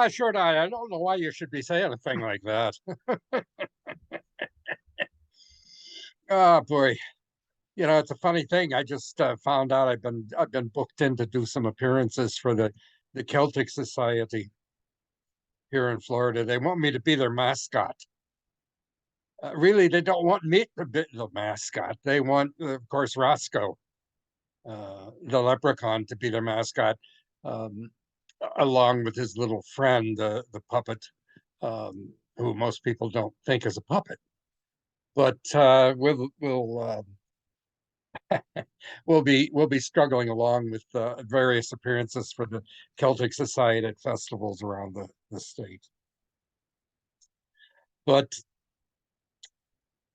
Short eye. I don't know why you should be saying a thing like that. Oh boy. It's a funny thing. I just found out I've been booked in to do some appearances for the Celtic Society here in Florida. They want me to be their mascot. Really, they don't want me to be the mascot. They want, of course, Roscoe, the leprechaun, to be their mascot, um, along with his little friend, the puppet, who most people don't think is a puppet. But we'll be struggling along with various appearances for the Celtic Society at festivals around the state. But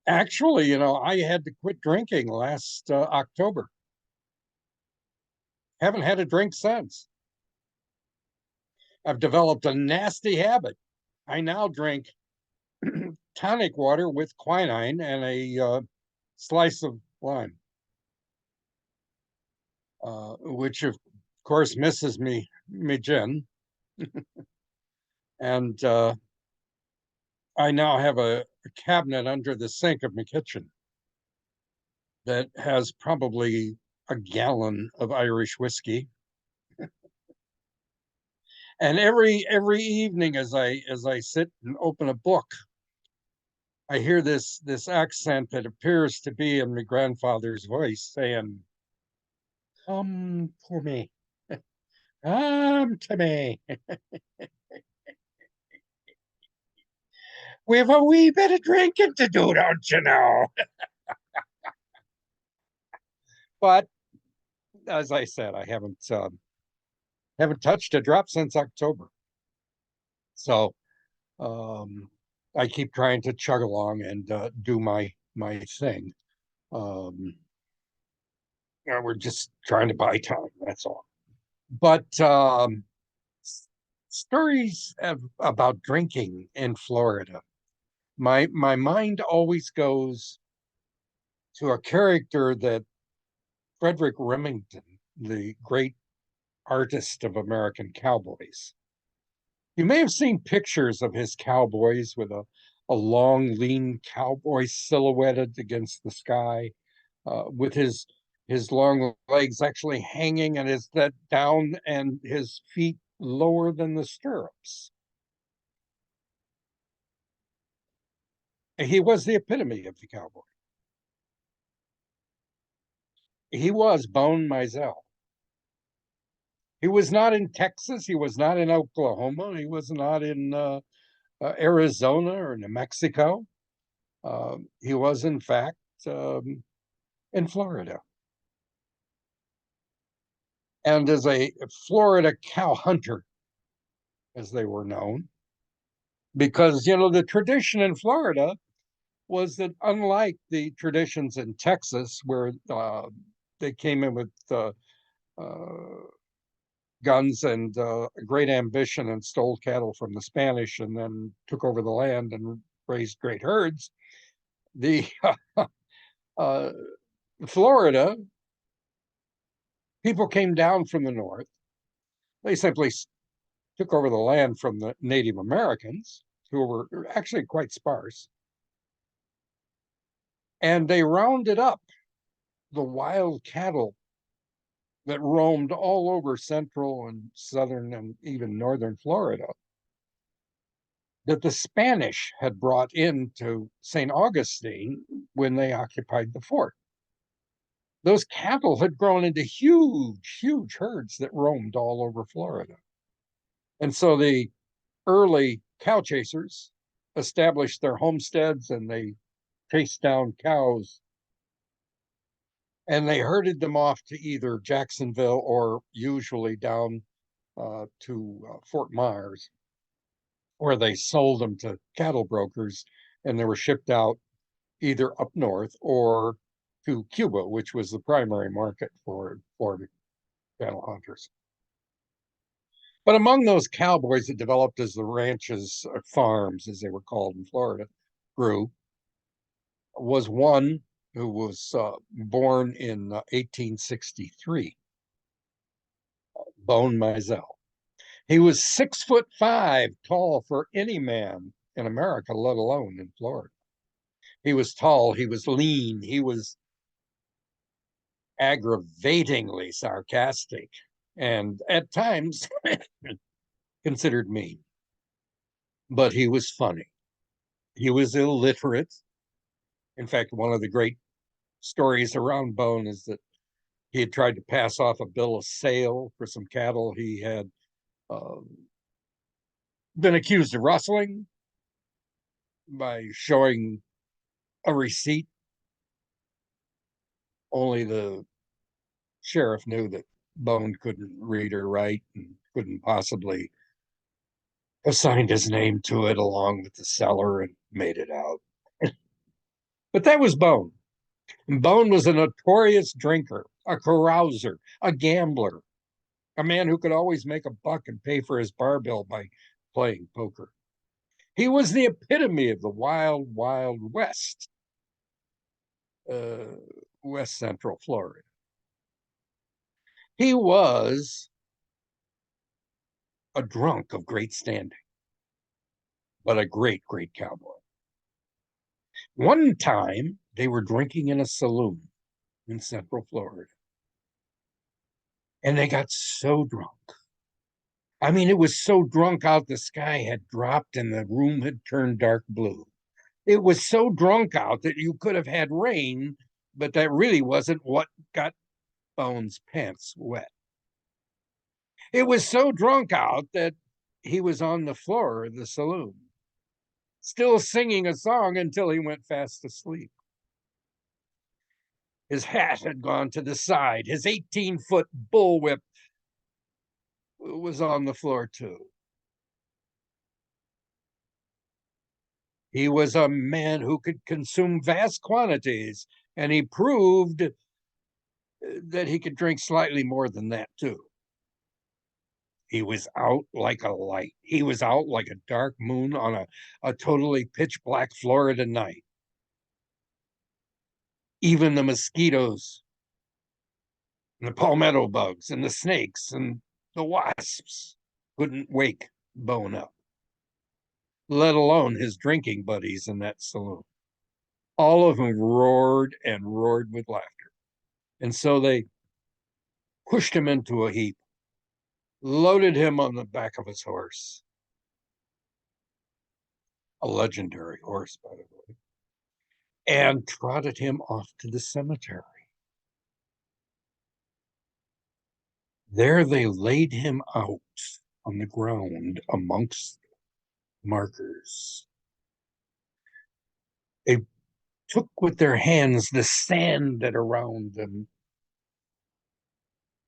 actually, I had to quit drinking last October. Haven't had a drink since. I've developed a nasty habit. I now drink tonic water with quinine and a slice of lime, which of course misses me gin. And I now have a cabinet under the sink of my kitchen that has probably a gallon of Irish whiskey. And every evening as I sit and open a book, I hear this accent that appears to be in my grandfather's voice saying, "Come to me, come to me. We've a wee bit of drinking to do, don't you know?" But as I said, I haven't touched a drop since October. So um, I keep trying to chug along and do my thing. Um, we're just trying to buy time. That's all. But stories about drinking in Florida. My mind always goes to a character that Frederick Remmington, the great artist of American cowboys. You may have seen pictures of his cowboys with a long, lean cowboy silhouetted against the sky, with his long legs actually hanging and his that down and his feet lower than the stirrups. He was the epitome of the cowboy. He was Bone Mizell. He was not in Texas. He was not in Oklahoma. He was not in Arizona or New Mexico. He was, in fact, in Florida. And as a Florida cow hunter, as they were known, because, the tradition in Florida was that unlike the traditions in Texas, where they came in with uh, guns and great ambition and stole cattle from the Spanish and then took over the land and raised great herds, the uh, Florida people came down from the north. They simply took over the land from the Native Americans, who were actually quite sparse, and they rounded up the wild cattle that roamed all over central and southern and even northern Florida that the Spanish had brought into St. Augustine when they occupied the fort. Those cattle had grown into huge, huge herds that roamed all over Florida. And so the early cow chasers established their homesteads and they chased down cows and they herded them off to either Jacksonville or usually down to Fort Myers, where they sold them to cattle brokers and they were shipped out either up north or to Cuba, which was the primary market for Florida cattle hunters. But among those cowboys that developed as the ranches, farms, as they were called in Florida, grew, was one who was born in 1863, Bone Mizell. He was 6'5" tall for any man in America, let alone in Florida. He was tall, he was lean, he was aggravatingly sarcastic, and at times considered mean. But he was funny. He was illiterate. In fact, one of the great stories around Bone is that he had tried to pass off a bill of sale for some cattle he had been accused of rustling by showing a receipt. Only the sheriff knew that Bone couldn't read or write and couldn't possibly have signed his name to it along with the seller and made it out. But that was Bone. And Bone was a notorious drinker, a carouser, a gambler, a man who could always make a buck and pay for his bar bill by playing poker. He was the epitome of the wild, wild West, uh, West Central Florida. He was a drunk of great standing, but a great, great cowboy. One time they were drinking in a saloon in Central Florida, and they got so drunk. I mean, it was so drunk out, the sky had dropped and the room had turned dark blue. It was so drunk out that you could have had rain, but that really wasn't what got Bones' pants wet. It was so drunk out that he was on the floor of the saloon, still singing a song until he went fast asleep. His hat had gone to the side. His 18-foot bullwhip was on the floor, too. He was a man who could consume vast quantities, and he proved that he could drink slightly more than that, too. He was out like a light. He was out like a dark moon on a totally pitch black Florida night. Even the mosquitoes and the palmetto bugs and the snakes and the wasps couldn't wake Bone up, let alone his drinking buddies in that saloon. All of them roared and roared with laughter. And so they pushed him into a heap, loaded him on the back of his horse, a legendary horse, by the way, and trotted him off to the cemetery. There they laid him out on the ground amongst markers. They took with their hands the sand that around them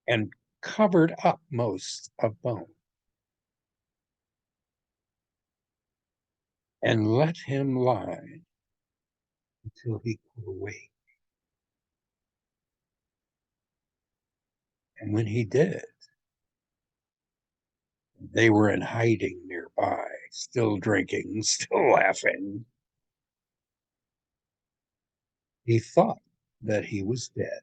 and covered up most of Bone and let him lie until he could awake. And when he did, they were in hiding nearby, still drinking, still laughing. He thought that he was dead.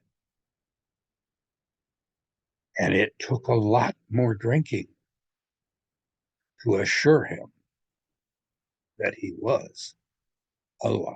And it took a lot more drinking to assure him that he was alive.